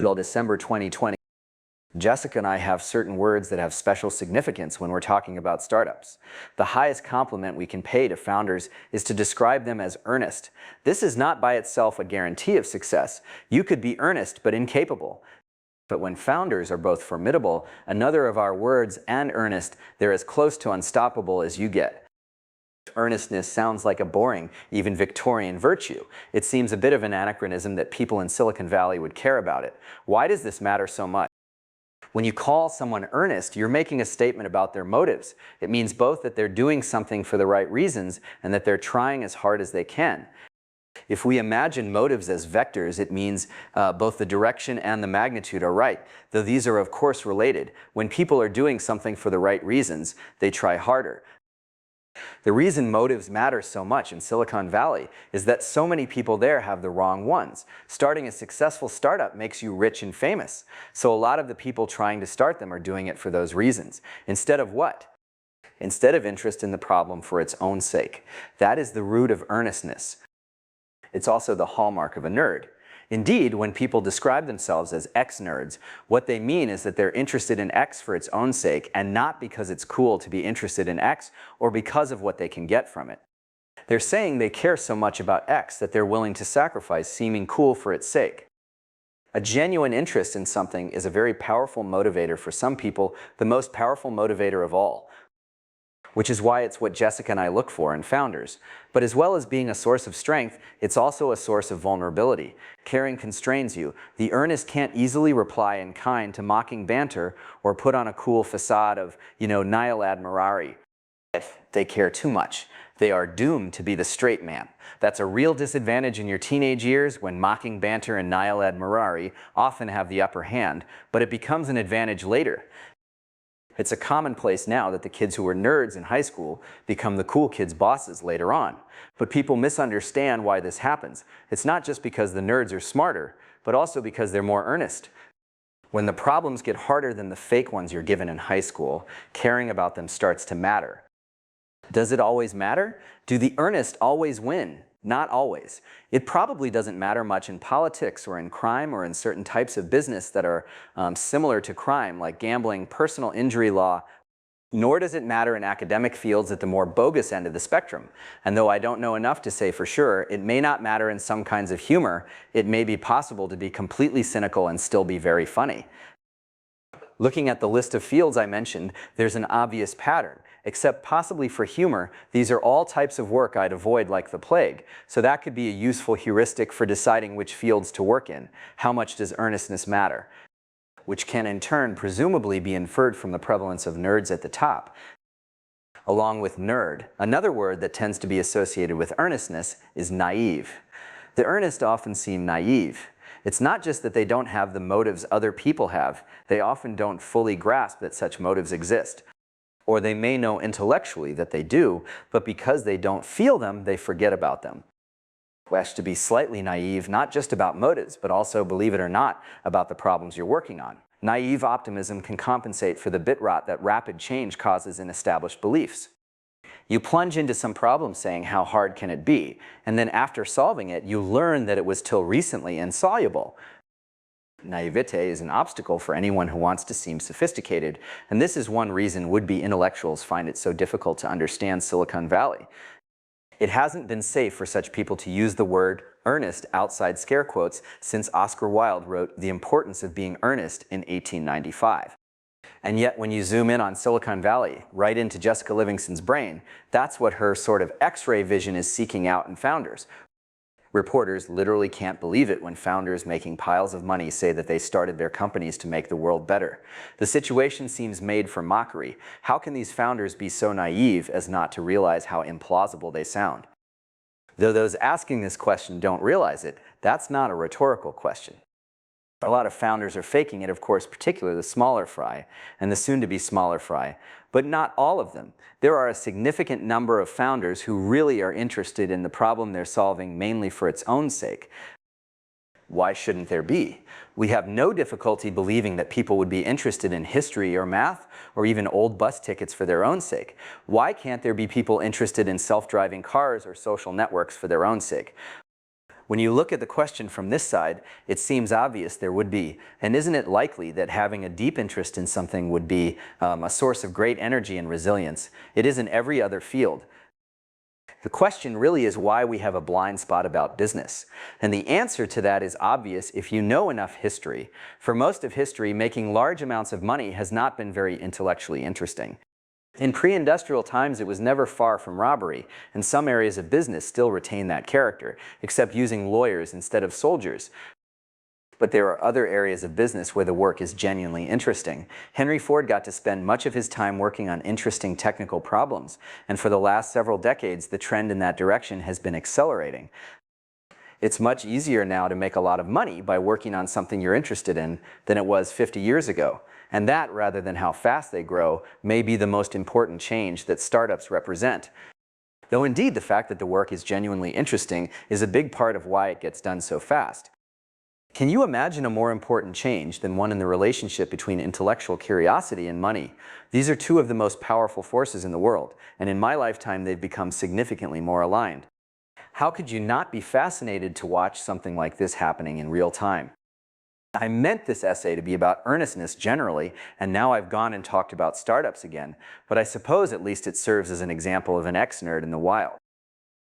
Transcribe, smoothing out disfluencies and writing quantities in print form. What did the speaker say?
Till December 2020, Jessica and I have certain words that have special significance when we're talking about startups. The highest compliment we can pay to founders is to describe them as earnest. This is not by itself a guarantee of success. You could be earnest but incapable. But when founders are both formidable, another of our words, and earnest, they're as close to unstoppable as you get. Earnestness sounds like a boring, even Victorian virtue. It seems a bit of an anachronism that people in Silicon Valley would care about it. Why does this matter so much? When you call someone earnest, you're making a statement about their motives. It means both that they're doing something for the right reasons and that they're trying as hard as they can. If we imagine motives as vectors, it means both the direction and the magnitude are right, though these are of course related. When people are doing something for the right reasons, they try harder. The reason motives matter so much in Silicon Valley is that so many people there have the wrong ones. Starting a successful startup makes you rich and famous, so a lot of the people trying to start them are doing it for those reasons. Instead of what? Instead of interest in the problem for its own sake. That is the root of earnestness. It's also the hallmark of a nerd. Indeed, when people describe themselves as X-nerds, what they mean is that they're interested in X for its own sake and not because it's cool to be interested in X or because of what they can get from it. They're saying they care so much about X that they're willing to sacrifice seeming cool for its sake. A genuine interest in something is a very powerful motivator for some people, the most powerful motivator of all. Which is why it's what Jessica and I look for in founders. But as well as being a source of strength, it's also a source of vulnerability. Caring constrains you. The earnest can't easily reply in kind to mocking banter or put on a cool facade of, nihil admirari. If they care too much, they are doomed to be the straight man. That's a real disadvantage in your teenage years when mocking banter and nihil admirari often have the upper hand, but it becomes an advantage later. It's a commonplace now that the kids who were nerds in high school become the cool kids' bosses later on. But people misunderstand why this happens. It's not just because the nerds are smarter, but also because they're more earnest. When the problems get harder than the fake ones you're given in high school, caring about them starts to matter. Does it always matter? Do the earnest always win? Not always. It probably doesn't matter much in politics or in crime or in certain types of business that are similar to crime, like gambling, personal injury law, nor does it matter in academic fields at the more bogus end of the spectrum. And though I don't know enough to say for sure, it may not matter in some kinds of humor. It may be possible to be completely cynical and still be very funny. Looking at the list of fields I mentioned, there's an obvious pattern. Except possibly for humor, these are all types of work I'd avoid like the plague. So that could be a useful heuristic for deciding which fields to work in. How much does earnestness matter? Which can in turn presumably be inferred from the prevalence of nerds at the top. Along with nerd, another word that tends to be associated with earnestness is naive. The earnest often seem naive. It's not just that they don't have the motives other people have, they often don't fully grasp that such motives exist. Or they may know intellectually that they do, but because they don't feel them, they forget about them. Wish to be slightly naive, not just about motives, but also, believe it or not, about the problems you're working on. Naive optimism can compensate for the bit rot that rapid change causes in established beliefs. You plunge into some problem saying how hard can it be, and then after solving it, you learn that it was till recently insoluble. Naivete is an obstacle for anyone who wants to seem sophisticated, and this is one reason would-be intellectuals find it so difficult to understand Silicon Valley. It hasn't been safe for such people to use the word earnest outside scare quotes since Oscar Wilde wrote The Importance of Being Earnest in 1895. And yet when you zoom in on Silicon Valley, right into Jessica Livingston's brain, that's what her sort of X-ray vision is seeking out in founders. Reporters literally can't believe it when founders making piles of money say that they started their companies to make the world better. The situation seems made for mockery. How can these founders be so naive as not to realize how implausible they sound? Though those asking this question don't realize it, that's not a rhetorical question. A lot of founders are faking it, of course, particularly the smaller fry and the soon-to-be smaller fry, but not all of them. There are a significant number of founders who really are interested in the problem they're solving mainly for its own sake. Why shouldn't there be? We have no difficulty believing that people would be interested in history or math or even old bus tickets for their own sake. Why can't there be people interested in self-driving cars or social networks for their own sake? When you look at the question from this side, it seems obvious there would be. And isn't it likely that having a deep interest in something would be a source of great energy and resilience? It is in every other field. The question really is why we have a blind spot about business. And the answer to that is obvious if you know enough history. For most of history, making large amounts of money has not been very intellectually interesting. In pre-industrial times, it was never far from robbery, and some areas of business still retain that character, except using lawyers instead of soldiers. But there are other areas of business where the work is genuinely interesting. Henry Ford got to spend much of his time working on interesting technical problems, and for the last several decades, the trend in that direction has been accelerating. It's much easier now to make a lot of money by working on something you're interested in than it was 50 years ago. And that, rather than how fast they grow, may be the most important change that startups represent. Though indeed the fact that the work is genuinely interesting is a big part of why it gets done so fast. Can you imagine a more important change than one in the relationship between intellectual curiosity and money? These are two of the most powerful forces in the world, and in my lifetime they've become significantly more aligned. How could you not be fascinated to watch something like this happening in real time? I meant this essay to be about earnestness generally, and now I've gone and talked about startups again, but I suppose at least it serves as an example of an ex-nerd in the wild.